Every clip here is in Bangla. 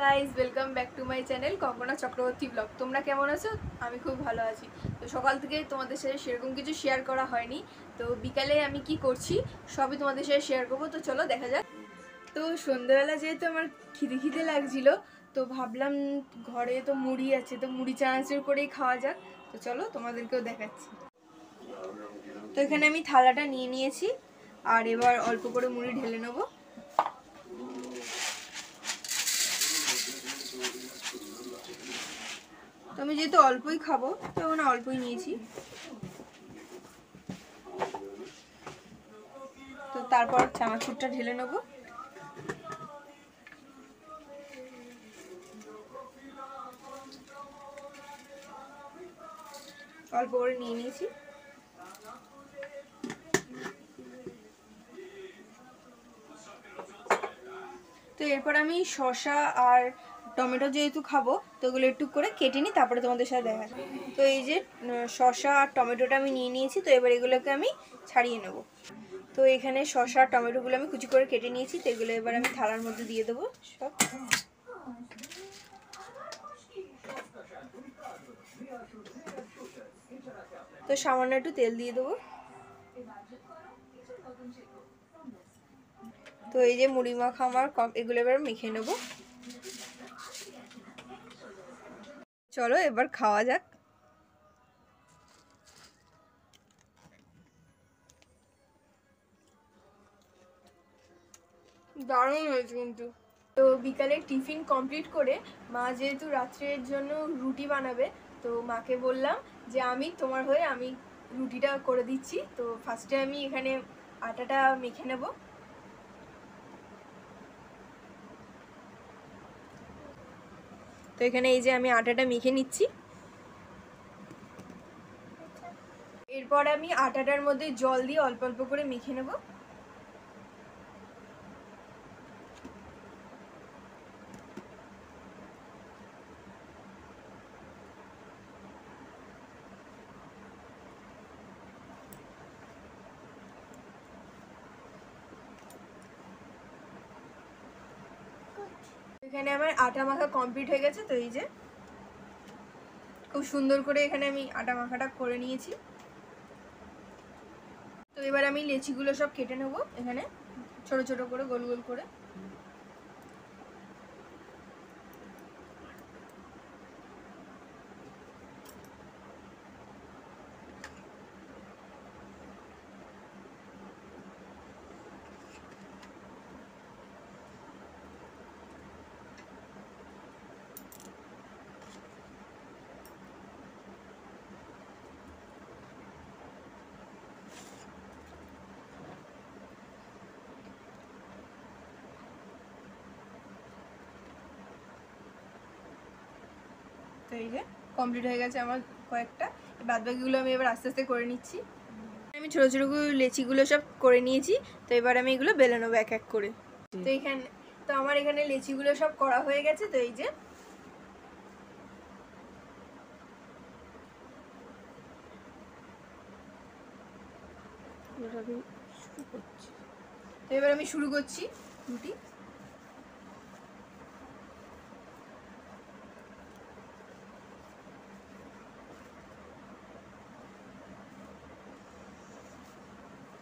Guys welcome back to my channel Kankana Chakraborty vlog. তোমরা কেমন আছো? আমি খুব ভালো আছি। তো সকাল থেকে তোমাদের সাথে সেরকম কিছু শেয়ার করা হয়নি, তো বিকালে আমি কি করছি সবই তোমাদের সাথে শেয়ার করবো। তো চলো দেখা যাক। তো সন্ধ্যাবেলা যেহেতু আমার খিদে খিদে লাগছিল, তো ভাবলাম ঘরে তো মুড়ি আছে, তো মুড়ি চানাচুর করেই খাওয়া যাক। তো চলো তোমাদেরকেও দেখাচ্ছি। তো এখানে আমি থালাটা নিয়ে নিয়েছি, আর এবার অল্প করে মুড়ি ঢেলে নেবো। তো আমি যেহেতু অল্পই খাবো, তো ওখানে অল্পই নিয়েছি। তো তারপর চানাচুরটা ঢেলে নেবো। অল্প করে নিয়ে নিয়েছি। তো এরপর আমি শসা আর টমেটো যেহেতু খাবো, তো ওগুলো একটু করে কেটে নিই, তারপরে তোমাদের সাথে দেখা। তো এই যে শসা আর টমেটোটা আমি নিয়ে নিয়েছি, তো এবার এগুলোকে আমি ছাড়িয়ে নেব। তো এখানে শসা আর টমেটোগুলো আমি কুচি করে কেটে নিয়েছি, তো এগুলো এবার আমি থালার মধ্যে দিয়ে দেবো সব। তো সামান্য একটু তেল দিয়ে দেবো। তো এই যে মুড়ি মাখা আমার এগুলো এবার মেখে নেব। চলো এবার খাওয়া যাক। দারুণ হয়েছে কিন্তু। তো বিকালে টিফিন কমপ্লিট করে মা যেহেতু রাত্রের জন্য রুটি বানাবে, তো মাকে বললাম যে আমি তোমার হয়ে আমি রুটিটা করে দিচ্ছি। তো ফার্স্টে আমি এখানে আটাটা মেখে নেব। তো এখানে এই যে আমি আটাটা মেখে নিচ্ছি। এরপর আমি আটাটার মধ্যে জল দিয়ে অল্প অল্প করে মেখে নেব। এখানে আমার আটা মাখা কমপ্লিট হয়ে গেছে। তো এই যে খুব সুন্দর করে এখানে আমি আটা মাখাটা করে নিয়েছি। তো এবার আমি লেচিগুলো সব কেটে নেব, এখানে ছোট ছোট করে গোল গোল করে। তো এই যে কমপ্লিট হয়ে গেছে আমার কয়েকটা। বাদবাকিগুলো আমি এবার আস্তে আস্তে করে নিচ্ছি। আমি ছোটো ছোটো লেচিগুলো সব করে নিয়েছি। তো এবার আমি এগুলো বেলে নেবো এক এক করে। তো এখানে তো আমার এখানে লেচিগুলো সব করা হয়ে গেছে। তো এই যে তো এবার আমি শুরু করছি রুটি।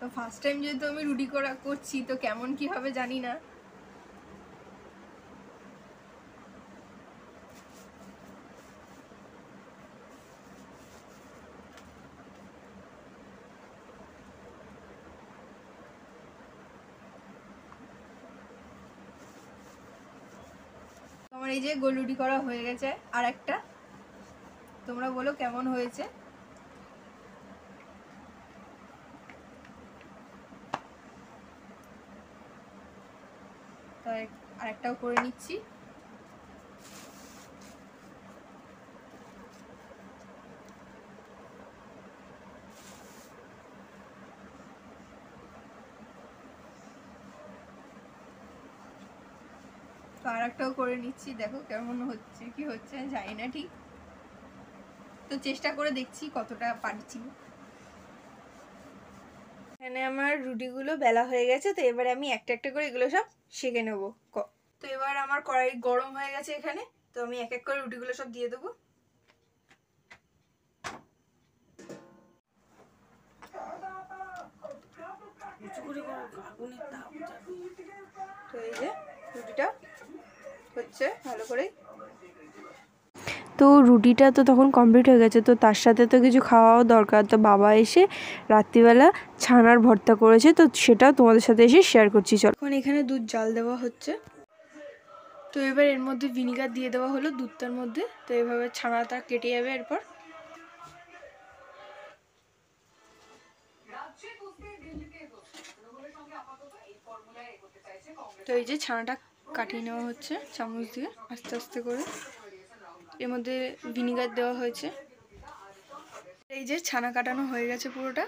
তো ফার্স্ট টাইম যেহেতু আমি রুটি করছি, তো কেমন কি হবে জানি না। আমার এই যে গোল রুটি করা হয়ে গেছে আর একটা। তোমরা বলো কেমন হয়েছে। তো আরেকটাও করে নিচ্ছি। তো আরেকটাও করে নিচ্ছি, দেখো কেমন হচ্ছে কি হচ্ছে জানি না ঠিক। তো চেষ্টা করে দেখছি কতটা পারছি। এখানে আমার রুটিগুলো বেলা হয়ে গেছে। তো এবারে আমি একটা একটা করে এগুলো সব সেঁকে নেবো। তো তো এবার আমার কড়াই গরম হয়ে গেছে এখানে, তো আমি এক এক করে রুটিগুলো সব দিয়ে দেবো। তো এই যে রুটিটা হচ্ছে ভালো করে। তো রুটিটা তো তখন কমপ্লিট হয়ে গেছে, তো তার সাথে তো কিছু খাওয়াও দরকার। তো বাবা এসে রাত্রিবেলা ছানার ভর্তা করেছে, তো সেটাও তোমাদের সাথে এসে শেয়ার করছি। চলো, এখন এখানে দুধ জাল দেওয়া হচ্ছে। তো এবার এর মধ্যে ভিনিগার দিয়ে দেওয়া হলো দুধটার মধ্যে। তো এভাবে ছানাটা কেটে যাবে এরপর। তো এই যে ছানাটা কাটিয়ে নেওয়া হচ্ছে চামচ দিয়ে আস্তে আস্তে করে। এর মধ্যে ভিনিগার দেওয়া হয়েছে। এই যে ছানা কাটানো হয়ে গেছে পুরোটা।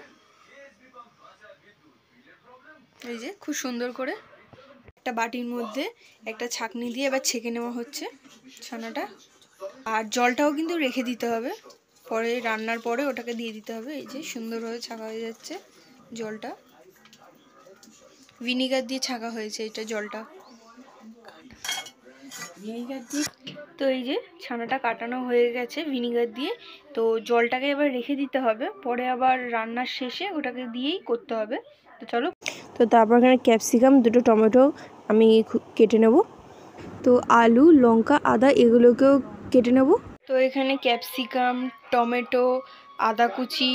এই যে খুব সুন্দর করে একটা বাটির মধ্যে একটা ছাঁকনি দিয়ে এবার ছেঁকে নেওয়া হচ্ছে ছানাটা। আর জলটাও কিন্তু রেখে দিতে হবে, পরে রান্নার পরে ওটাকে দিয়ে দিতে হবে। এই যে সুন্দরভাবে ছাঁকা হয়ে যাচ্ছে জলটা, ভিনিগার দিয়ে ছাঁকা হয়েছে এটা জলটা ভিনিগার দিয়ে। তো এই যে ছানাটা কাটানো হয়ে গেছে ভিনিগার দিয়ে। তো জলটাকে এবার রেখে দিতে হবে, পরে আবার রান্নার শেষে ওটাকে দিয়েই করতে হবে। তো চলো। তো তারপর এখানে ক্যাপসিকাম, দুটো টমেটো আমি কেটে নেব। তো আলু, লঙ্কা, আদা এগুলোকেও কেটে নেব। তো এখানে ক্যাপসিকাম, টমেটো, আদা কুচি,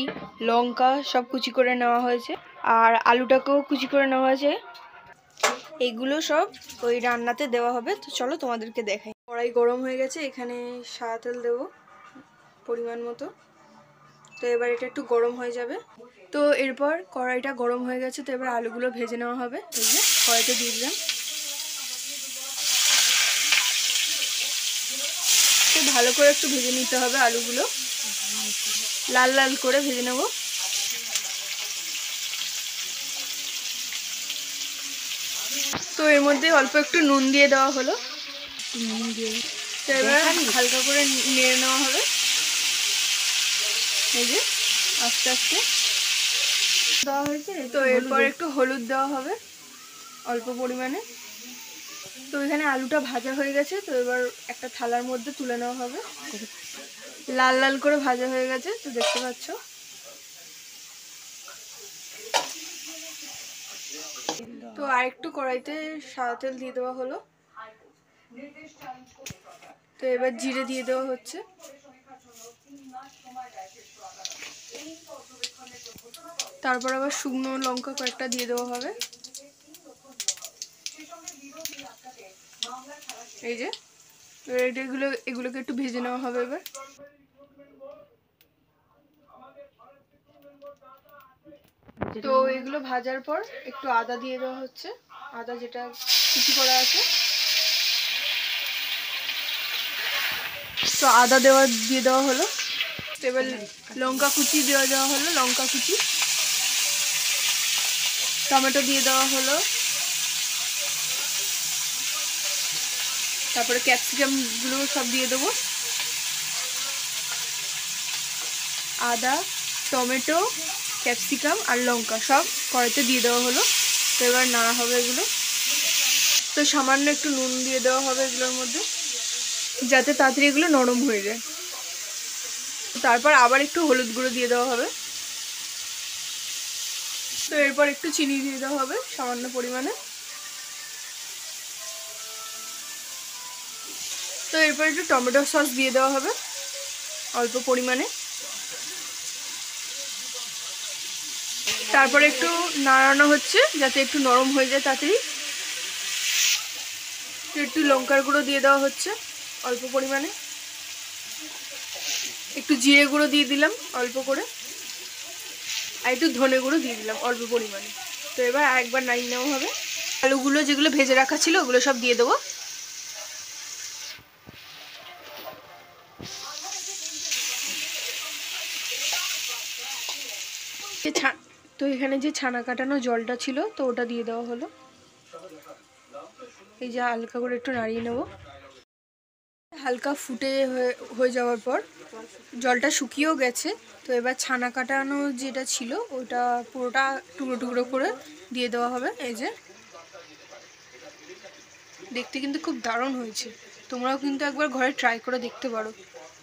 লঙ্কা সব কুচি করে নেওয়া হয়েছে, আর আলুটাকেও কুচি করে নেওয়া হয়েছে। এইগুলো সব ওই রান্নাতে দেওয়া হবে। তো চলো তোমাদেরকে দেখাই। কড়াই গরম হয়ে গেছে, এখানে সাদা তেল দেবো পরিমাণ মতো। তো এবার এটা একটু গরম হয়ে যাবে। তো এরপর কড়াইটা গরম হয়ে গেছে, তো এবার আলুগুলো ভেজে নেওয়া হবে। এই যে কড়াইতে দিয়ে দিলাম। তো ভালো করে একটু ভেজে নিতে হবে আলুগুলো, লাল লাল করে ভেজে নেব। তো এর মধ্যে অল্প একটু নুন দিয়ে দেওয়া হলো। তো এবার হালকা করে নেড়ে নেওয়া হবে। এই যে আস্তে আস্তে দেওয়া হয়েছে। তো এরপর একটু হলুদ দেওয়া হবে অল্প পরিমাণে। তো এখানে আলুটা ভাজা হয়ে গেছে, তো এবার একটা থালার মধ্যে তুলে নেওয়া হবে। লাল লাল করে ভাজা হয়ে গেছে, তো দেখতে পাচ্ছ। তো আরেকটু কড়াইতে সাদা তেল দিয়ে দেওয়া হলো। তো এবার জিরে দিয়ে দেওয়া হচ্ছে। তারপর আবার শুকনো লঙ্কা কয়েকটা দিয়ে দেওয়া হবে। এই যে এগুলোকে একটু ভেজে নেওয়া হবে এবার। তো এগুলো ভাজার পর একটু আদা দিয়ে দেওয়া হচ্ছে, আদা যেটা কুচি করা আছে। তো আদা দিয়ে দেওয়া হলো। এবার লঙ্কা কুচি দেওয়া হলো, লঙ্কা কুচি, টমেটো দিয়ে দেওয়া হলো। তারপরে ক্যাপসিকামগুলো সব দিয়ে দেবো। আদা, টমেটো, ক্যাপসিকাম আর লঙ্কা সব কড়াইতে দিয়ে দেওয়া হলো। তো এবার নাড়া হবে এগুলো। তো সামান্য একটু নুন দিয়ে দেওয়া হবে এগুলোর মধ্যে, যাতে তাড়াতাড়ি এগুলো নরম হয়ে যায়। তারপর আবার একটু হলুদ গুঁড়ো দিয়ে দেওয়া হবে। তো এরপর একটু চিনি দিয়ে দেওয়া হবে সামান্য পরিমাণে। তো এরপর একটু টমেটো সস দিয়ে দেওয়া হবে অল্প পরিমাণে। তারপরে একটু নাড়ানো হচ্ছে যাতে একটু নরম হয়ে যায় তাড়াতাড়ি। একটু লঙ্কার গুঁড়ো দিয়ে দেওয়া হচ্ছে অল্প পরিমাণে। একটু জিরে গুঁড়ো দিয়ে দিলাম অল্প করে, আর একটু ধনে গুঁড়ো দিয়ে দিলাম অল্প পরিমাণে। তো এবার আরেকবার নাড়িয়ে নেওয়া হবে। আলুগুলো যেগুলো ভেজে রাখা ছিল ওগুলো সব দিয়ে দেবো। তো এখানে যে ছানা কাটানো জলটা ছিল তো ওটা দিয়ে দেওয়া হলো। এই যে হালকা করে একটু নাড়িয়ে নেব। হালকা ফুটে হয়ে যাওয়ার পর জলটা শুকিয়েও গেছে। তো এবার ছানা কাটানো যেটা ছিল ওটা পুরোটা টুকরো টুকরো করে দিয়ে দেওয়া হবে। এই যে দেখতে কিন্তু খুব দারুণ হয়েছে। তোমরাও কিন্তু একবার ঘরে ট্রাই করে দেখতে পারো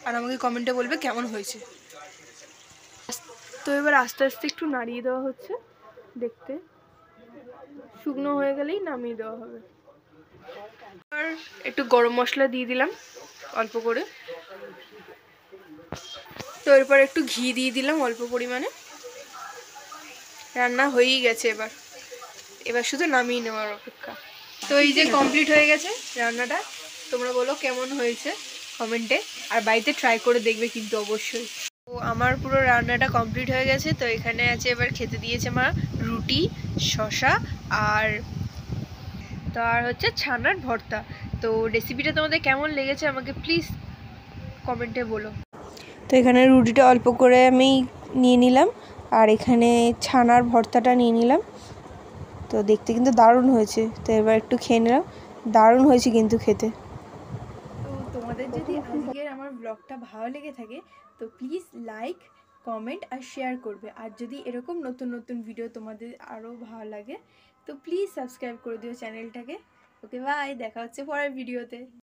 আর আমাকে কমেন্টে বলবে কেমন হয়েছে। তো এবার আস্তে আস্তে একটু নাড়িয়ে দেওয়া হচ্ছে, দেখতে শুকনো হয়ে গেলেই নামিয়ে দেওয়া হবে। আর একটু গরম মশলা দিয়ে দিলাম অল্প করে, তো এরপর একটু ঘি দিয়ে দিলাম অল্প পরিমাণে। রান্না হয়েই গেছে, এবার শুধু নামিয়ে নেওয়ার অপেক্ষা। তো এই যে কমপ্লিট হয়ে গেছে রান্নাটা। তোমরা বলো কেমন হয়েছে কমেন্টে, আর বাড়িতে ট্রাই করে দেখবে কিন্তু অবশ্যই। তো আমার পুরো রান্নাটা কমপ্লিট হয়ে গেছে। তো এখানে আছে, এবার খেতে দিয়েছে মা রুটি, শসা আর হচ্ছে ছানার ভর্তা। তো রেসিপিটা তোমাদের কেমন লেগেছে আমাকে প্লিজ কমেন্টে বলো। তো এখানে রুটিটা অল্প করে আমি নিয়ে নিলাম, আর এখানে ছানার ভর্তাটা নিয়ে নিলাম। তো দেখতে কিন্তু দারুণ হয়েছে। তো এবার একটু খেয়ে নিলাম, দারুণ হয়েছে কিন্তু খেতে। তো তোমাদের যদি আজকের আমার ব্লগটা ভালো লেগে থাকে তো প্লিজ লাইক, কমেন্ট আর শেয়ার করবে। আর যদি এরকম নতুন নতুন ভিডিও তোমাদের আরও ভালো লাগে তো প্লিজ সাবস্ক্রাইব করে দিও চ্যানেলটাকে। ওকে বাই, দেখা হচ্ছে পরের ভিডিওতে।